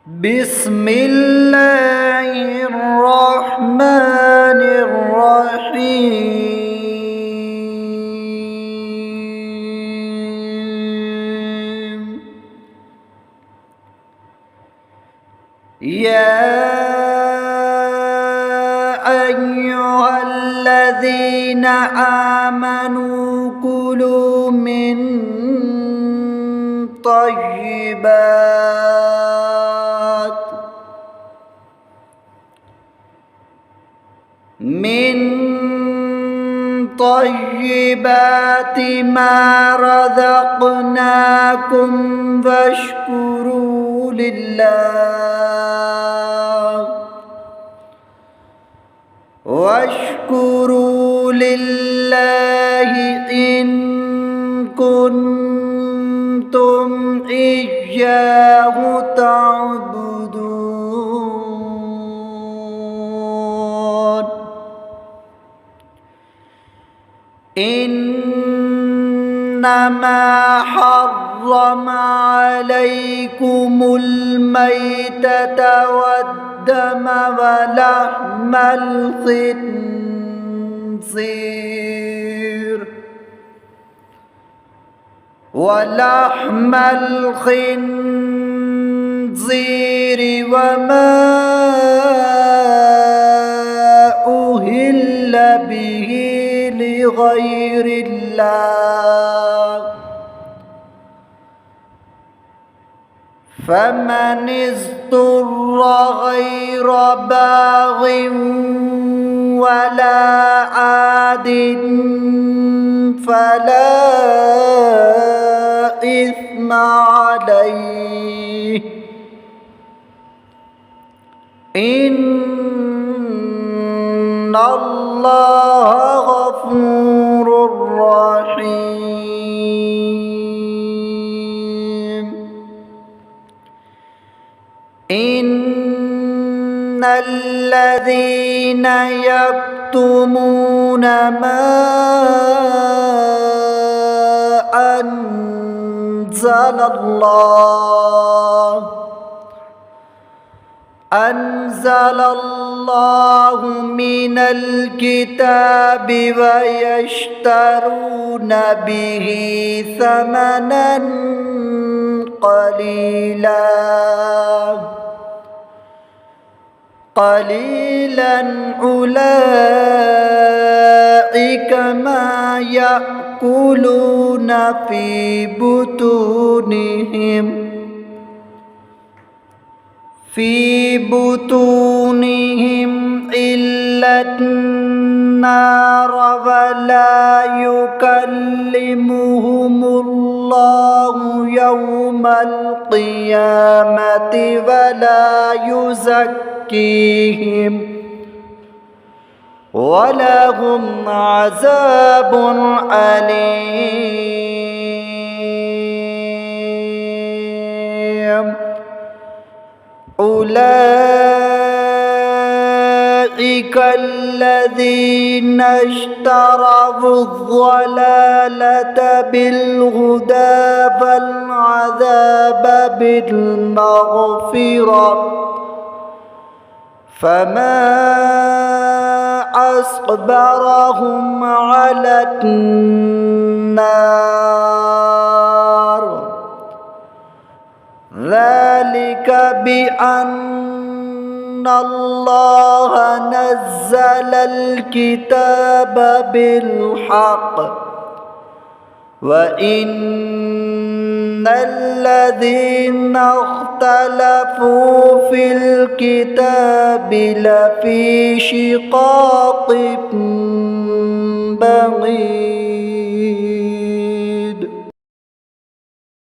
بسم الله الرحمن الرحيم. يا أيها الذين آمنوا كلوا طيبات ما رزقناكم واشكروا لله إن كنتم إياه تعبدون. إنما حرم عليكم الميتة والدم ولحم الخنزير وما أهل به لغير الله، فمن اضطر غير باغ ولا عاد فلا إثم عليه، إن الله غفور رحيم. إن الذين يكتمون ما أنزل الله من الكتاب ويشترون به ثمنا قليلا أولئك ما يأكلون في بطونهم إلا النار، ولا يكلمهم الله يوم القيامة ولا يزكيهم ولهم عذاب أليم. أولئك الذين اشتروا الضلالة بالهدى فالعذاب بالمغفرة، فما أصبرهم على النار، ذلك بأن الله نزل الكتاب بالحق وإن الذين اختلفوا في الكتاب لفي شقاق بعيد.